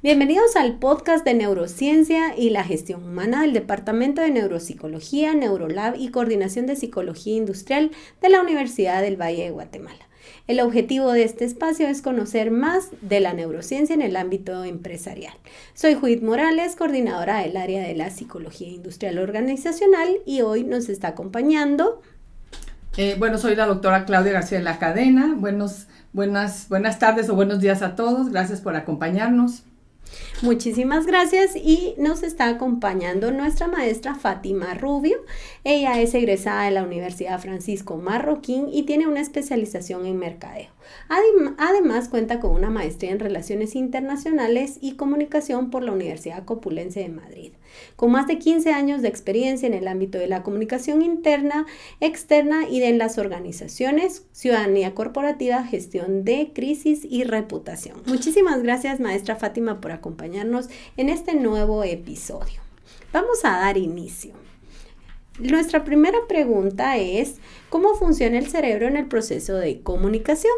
Bienvenidos al podcast de Neurociencia y la Gestión Humana del Departamento de Neuropsicología, Neurolab y Coordinación de Psicología Industrial de la Universidad del Valle de Guatemala. El objetivo de este espacio es conocer más de la neurociencia en el ámbito empresarial. Soy Judith Morales, coordinadora del área de la Psicología Industrial Organizacional, y hoy nos está acompañando... Soy la doctora Claudia García de la Cadena. Buenas tardes o buenos días a todos. Gracias por acompañarnos. Muchísimas gracias, y nos está acompañando nuestra maestra Fátima Rubio. Ella es egresada de la Universidad Francisco Marroquín y tiene una especialización en mercadeo. Además cuenta con una maestría en Relaciones Internacionales y Comunicación por la Universidad Complutense de Madrid, con más de 15 años de experiencia en el ámbito de la comunicación interna, externa y de las organizaciones, ciudadanía corporativa, gestión de crisis y reputación. Muchísimas gracias, maestra Fátima, por acompañarnos en este nuevo episodio. Vamos a dar inicio. Nuestra primera pregunta es: ¿cómo funciona el cerebro en el proceso de comunicación?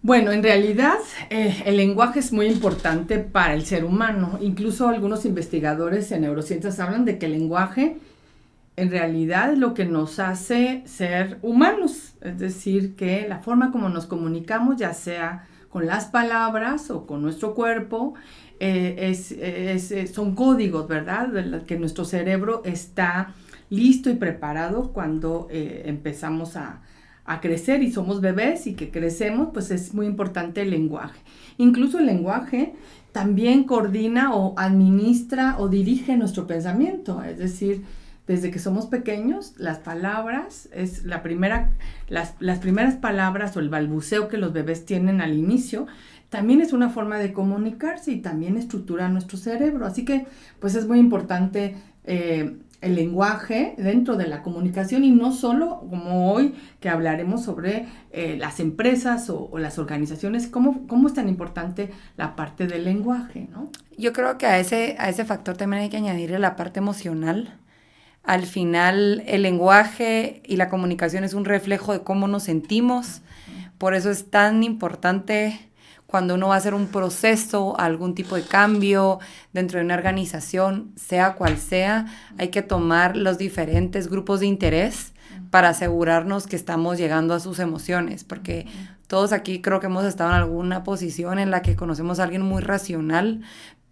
Bueno, en realidad el lenguaje es muy importante para el ser humano. Incluso algunos investigadores en neurociencias hablan de que el lenguaje en realidad es lo que nos hace ser humanos. Es decir, que la forma como nos comunicamos, ya sea con las palabras o con nuestro cuerpo, son códigos, ¿verdad? Que nuestro cerebro está listo y preparado cuando empezamos a crecer y somos bebés y que crecemos, pues es muy importante el lenguaje. Incluso el lenguaje también coordina o administra o dirige nuestro pensamiento. Es decir, desde que somos pequeños, las palabras, las primeras palabras o el balbuceo que los bebés tienen al inicio, también es una forma de comunicarse y también estructura nuestro cerebro. Así que, pues es muy importante el lenguaje dentro de la comunicación, y no solo como hoy que hablaremos sobre las empresas o las organizaciones, cómo es tan importante la parte del lenguaje, ¿no? Yo creo que a ese factor también hay que añadirle la parte emocional. Al final, el lenguaje y la comunicación es un reflejo de cómo nos sentimos. Por eso es tan importante cuando uno va a hacer un proceso, algún tipo de cambio dentro de una organización, sea cual sea, hay que tomar los diferentes grupos de interés para asegurarnos que estamos llegando a sus emociones, porque todos aquí creo que hemos estado en alguna posición en la que conocemos a alguien muy racional,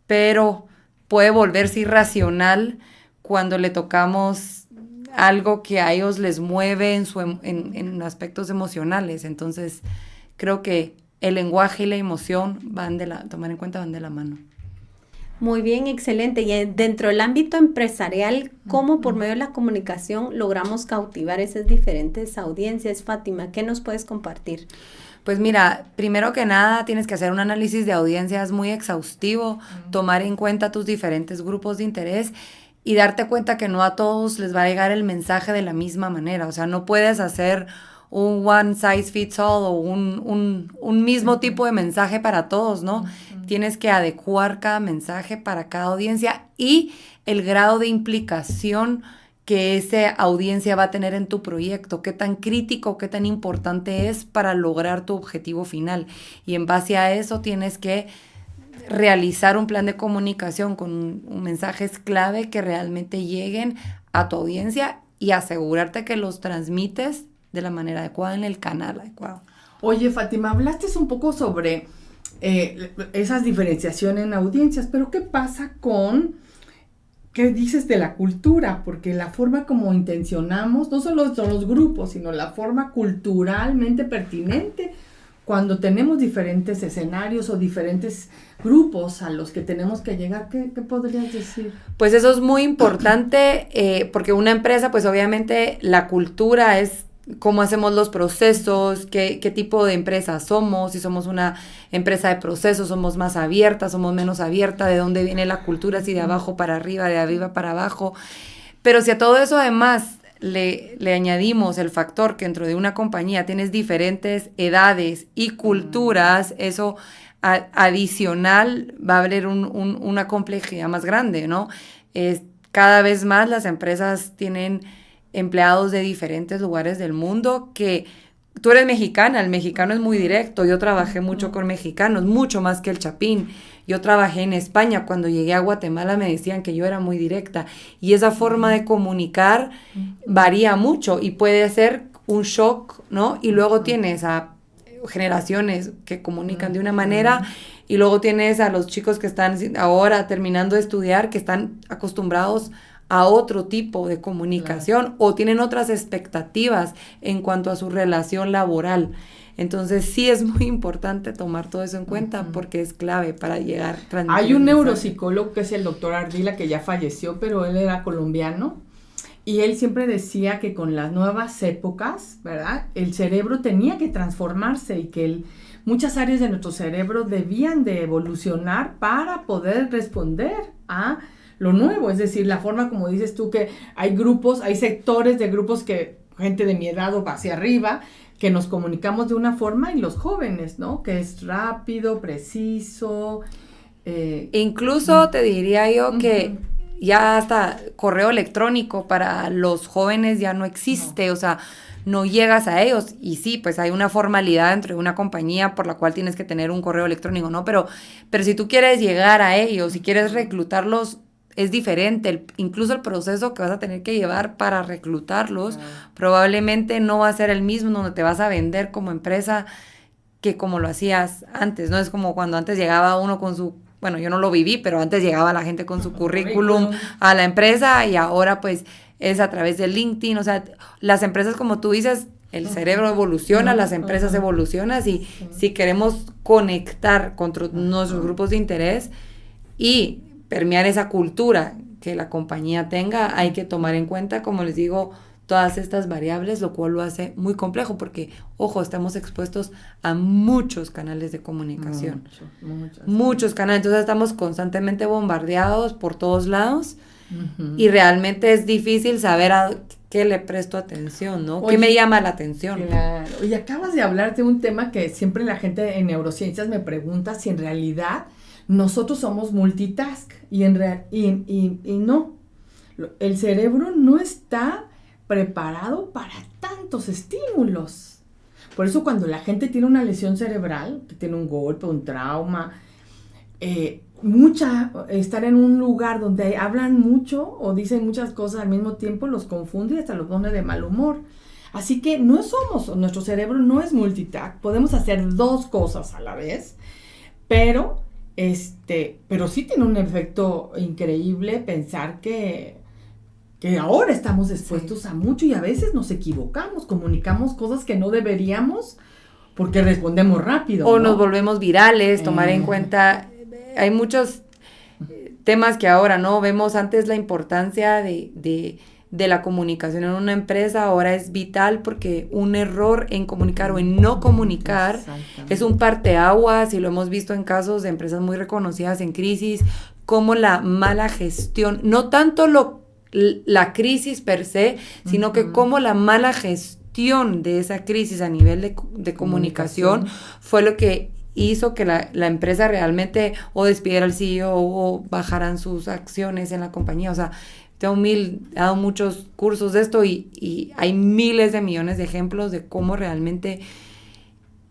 pero puede volverse irracional cuando le tocamos algo que a ellos les mueve en aspectos emocionales. Entonces, creo que el lenguaje y la emoción tomar en cuenta van de la mano. Muy bien, excelente. Y dentro del ámbito empresarial, ¿cómo por medio de la comunicación logramos cautivar esas diferentes audiencias? Fátima, ¿qué nos puedes compartir? Pues mira, primero que nada tienes que hacer un análisis de audiencias muy exhaustivo, tomar en cuenta tus diferentes grupos de interés y darte cuenta que no a todos les va a llegar el mensaje de la misma manera. O sea, no puedes hacer un one size fits all o un mismo tipo de mensaje para todos, ¿no? Tienes que adecuar cada mensaje para cada audiencia y el grado de implicación que esa audiencia va a tener en tu proyecto, qué tan crítico, qué tan importante es para lograr tu objetivo final. Y en base a eso tienes que realizar un plan de comunicación con mensajes clave que realmente lleguen a tu audiencia y asegurarte que los transmites de la manera adecuada en el canal adecuado. Oye, Fátima, hablaste un poco sobre esas diferenciaciones en audiencias, pero ¿qué pasa qué dices de la cultura? Porque la forma como intencionamos, no solo son los grupos, sino la forma culturalmente pertinente cuando tenemos diferentes escenarios o diferentes grupos a los que tenemos que llegar. ¿Qué podrías decir? Pues eso es muy importante porque una empresa, pues obviamente la cultura es cómo hacemos los procesos, qué tipo de empresa somos, si somos una empresa de procesos, somos más abiertas, somos menos abiertas, de dónde viene la cultura, si de abajo para arriba, de arriba para abajo. Pero si a todo eso además le añadimos el factor que dentro de una compañía tienes diferentes edades y culturas, eso adicional va a haber una complejidad más grande, ¿no? Cada vez más las empresas tienen empleados de diferentes lugares del mundo que tú eres mexicana, el mexicano es muy directo, yo trabajé mucho con mexicanos, mucho más que el chapín. Yo trabajé en España, cuando llegué a Guatemala me decían que yo era muy directa y esa forma de comunicar varía mucho y puede ser un shock, ¿no? Y luego tienes a generaciones que comunican de una manera y luego tienes a los chicos que están ahora terminando de estudiar que están acostumbrados a otro tipo de comunicación o tienen otras expectativas en cuanto a su relación laboral. Entonces sí es muy importante tomar todo eso en cuenta porque es clave para llegar a transmitir. Hay un neuropsicólogo que es el doctor Ardila, que ya falleció, pero él era colombiano, y él siempre decía que con las nuevas épocas, ¿verdad?, el cerebro tenía que transformarse y que muchas áreas de nuestro cerebro debían de evolucionar para poder responder a lo nuevo. Es decir, la forma, como dices tú, que hay grupos, hay sectores de grupos que, gente de mi edad o hacia arriba, que nos comunicamos de una forma, y los jóvenes, ¿no?, que es rápido, preciso. Incluso te diría yo que ya hasta correo electrónico para los jóvenes ya no existe, o sea, no llegas a ellos. Y sí, pues hay una formalidad dentro de una compañía por la cual tienes que tener un correo electrónico, ¿no? Pero si tú quieres llegar a ellos, si quieres reclutarlos, es diferente. Incluso el proceso que vas a tener que llevar para reclutarlos probablemente no va a ser el mismo, donde te vas a vender como empresa que como lo hacías antes, ¿no? Es como cuando antes llegaba uno con su, bueno, yo no lo viví, pero antes llegaba la gente con su currículum a la empresa y ahora pues es a través de LinkedIn. O sea, las empresas, como tú dices, el cerebro evoluciona, las empresas evolucionan, y si queremos conectar con nuestros grupos de interés y permear esa cultura que la compañía tenga, hay que tomar en cuenta, como les digo, todas estas variables, lo cual lo hace muy complejo porque, ojo, estamos expuestos a muchos canales de comunicación. Muchos canales. Entonces estamos constantemente bombardeados por todos lados y realmente es difícil saber a qué le presto atención, ¿no? ¿Qué me llama la atención? Claro. Y acabas de hablar de un tema que siempre la gente en neurociencias me pregunta si en realidad nosotros somos multitask y no. El cerebro no está preparado para tantos estímulos. Por eso cuando la gente tiene una lesión cerebral, que tiene un golpe, un trauma, estar en un lugar donde hablan mucho o dicen muchas cosas al mismo tiempo los confunde y hasta los pone de mal humor. Así que nuestro cerebro no es multitask, podemos hacer dos cosas a la vez, pero sí tiene un efecto increíble pensar que ahora estamos expuestos a mucho y a veces nos equivocamos, comunicamos cosas que no deberíamos porque respondemos rápido, o ¿no? nos volvemos virales, tomar en cuenta, hay muchos temas que ahora no vemos. Antes la importancia de la comunicación en una empresa ahora es vital, porque un error en comunicar o en no comunicar es un parteaguas, y lo hemos visto en casos de empresas muy reconocidas en crisis, como la mala gestión, no tanto la crisis per se, sino que como la mala gestión de esa crisis a nivel de comunicación fue lo que hizo que la empresa realmente o despidiera al CEO o bajaran sus acciones en la compañía. O sea, he dado muchos cursos de esto y hay miles de millones de ejemplos de cómo realmente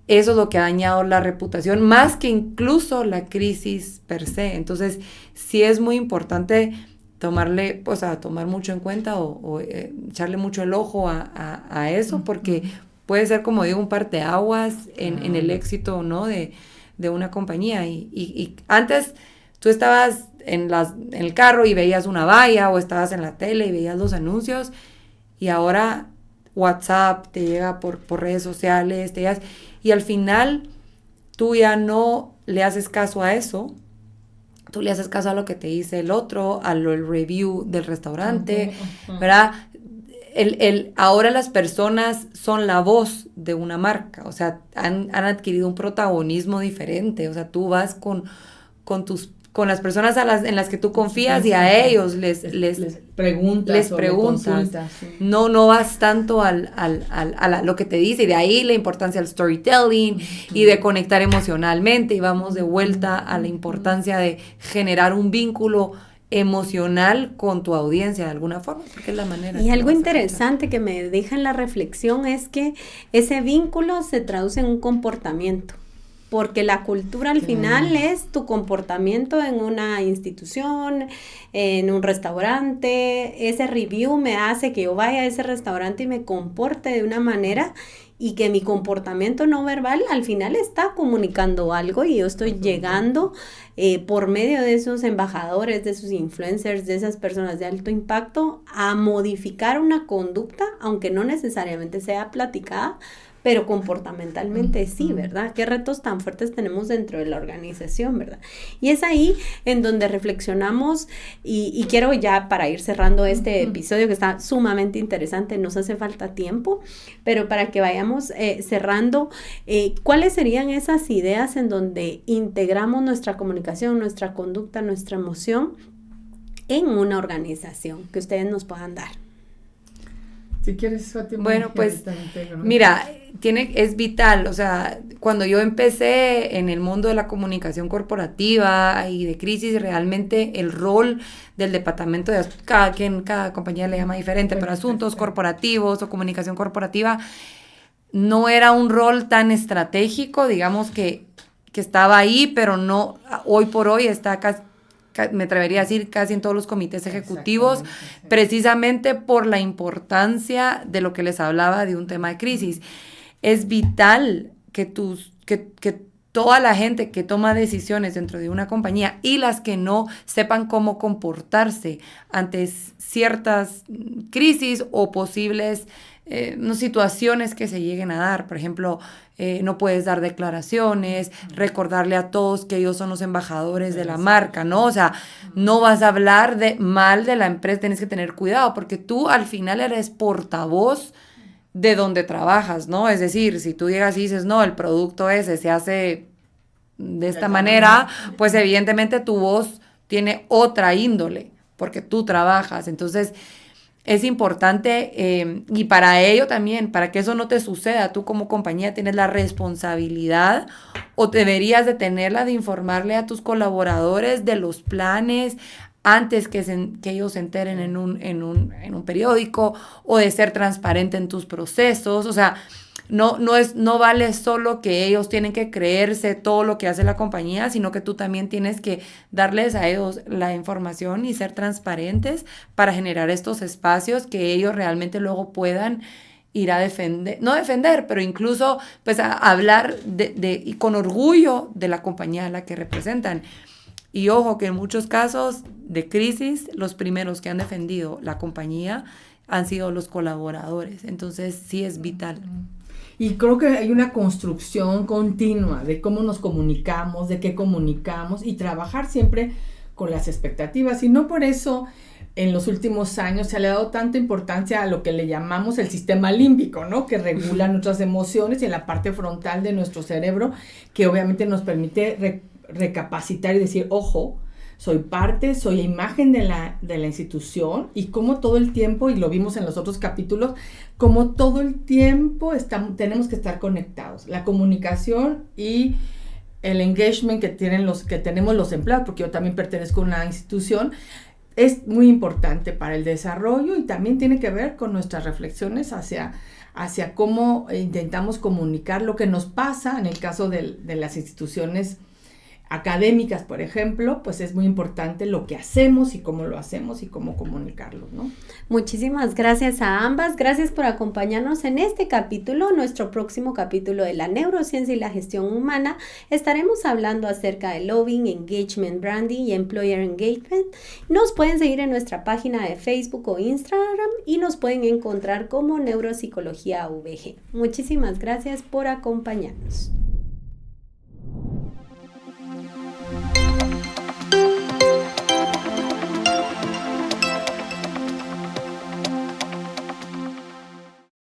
eso es lo que ha dañado la reputación, más que incluso la crisis per se. Entonces, sí es muy importante tomar mucho en cuenta o echarle mucho el ojo a eso, porque puede ser, como digo, un parteaguas en el éxito, ¿no?, de una compañía. Y antes tú estabas en el carro y veías una valla, o estabas en la tele y veías los anuncios, y ahora WhatsApp te llega por redes sociales, y al final tú ya no le haces caso a eso, tú le haces caso a lo que te dice el otro, el review del restaurante, ¿verdad? Ahora las personas son la voz de una marca, o sea, han adquirido un protagonismo diferente. O sea, tú vas con las personas en las que tú confías, y a ellos les preguntas, no vas tanto a lo que te dice, y de ahí la importancia del storytelling y de conectar emocionalmente, y vamos de vuelta a la importancia de generar un vínculo emocional con tu audiencia de alguna forma, porque es la manera. Y algo interesante que me deja en la reflexión es que ese vínculo se traduce en un comportamiento, porque la cultura al final es tu comportamiento en una institución, en un restaurante. Ese review me hace que yo vaya a ese restaurante y me comporte de una manera, y que mi comportamiento no verbal al final está comunicando algo, y yo estoy llegando por medio de esos embajadores, de esos influencers, de esas personas de alto impacto, a modificar una conducta, aunque no necesariamente sea platicada, pero comportamentalmente sí, ¿verdad? ¿Qué retos tan fuertes tenemos dentro de la organización, verdad? Y es ahí en donde reflexionamos, y quiero ya para ir cerrando este episodio que está sumamente interesante, nos hace falta tiempo, pero para que vayamos cerrando, ¿cuáles serían esas ideas en donde integramos nuestra comunicación, nuestra conducta, nuestra emoción en una organización que ustedes nos puedan dar? Si quieres, Fátima. Bueno, pues, mira, es vital, o sea, cuando yo empecé en el mundo de la comunicación corporativa y de crisis, realmente el rol del departamento de cada compañía le llama diferente, pero asuntos corporativos o comunicación corporativa no era un rol tan estratégico, digamos que estaba ahí, pero no, hoy por hoy está casi, me atrevería a decir, casi en todos los comités ejecutivos, sí. Precisamente por la importancia de lo que les hablaba de un tema de crisis. Es vital que toda la gente que toma decisiones dentro de una compañía y las que no sepan cómo comportarse ante ciertas crisis o posibles situaciones que se lleguen a dar. Por ejemplo, no puedes dar declaraciones, recordarle a todos que ellos son los embajadores de la marca, ¿no? O sea, no vas a hablar mal de la empresa, tienes que tener cuidado, porque tú al final eres portavoz de donde trabajas, ¿no? Es decir, si tú llegas y dices, no, el producto ese se hace de esta manera, pues evidentemente tu voz tiene otra índole, porque tú trabajas. Entonces, es importante, y para ello también, para que eso no te suceda, tú como compañía tienes la responsabilidad, o deberías de tenerla, de informarle a tus colaboradores de los planes antes que ellos se enteren en un periódico, o de ser transparente en tus procesos. O sea, no vale solo que ellos tienen que creerse todo lo que hace la compañía, sino que tú también tienes que darles a ellos la información y ser transparentes para generar estos espacios que ellos realmente luego puedan ir a defender, pero incluso pues a hablar y con orgullo de la compañía a la que representan. Y ojo que en muchos casos de crisis, los primeros que han defendido la compañía han sido los colaboradores. Entonces sí es vital. Y creo que hay una construcción continua de cómo nos comunicamos, de qué comunicamos, y trabajar siempre con las expectativas. Y no por eso en los últimos años se le ha dado tanta importancia a lo que le llamamos el sistema límbico, ¿no? Que regula nuestras emociones y en la parte frontal de nuestro cerebro, que obviamente nos permite recapacitar y decir, ojo, soy parte, soy imagen de la institución, y como todo el tiempo, y lo vimos en los otros capítulos, como todo el tiempo tenemos que estar conectados. La comunicación y el engagement que tenemos los empleados, porque yo también pertenezco a una institución, es muy importante para el desarrollo, y también tiene que ver con nuestras reflexiones hacia cómo intentamos comunicar lo que nos pasa. En el caso de las instituciones académicas, por ejemplo, pues es muy importante lo que hacemos y cómo lo hacemos y cómo comunicarlo, ¿no? Muchísimas gracias a ambas, gracias por acompañarnos en este capítulo. Nuestro próximo capítulo de la neurociencia y la gestión humana, estaremos hablando acerca de lobbying, engagement, branding y employer engagement. Nos pueden seguir en nuestra página de Facebook o Instagram, y nos pueden encontrar como Neuropsicología VG. Muchísimas gracias por acompañarnos.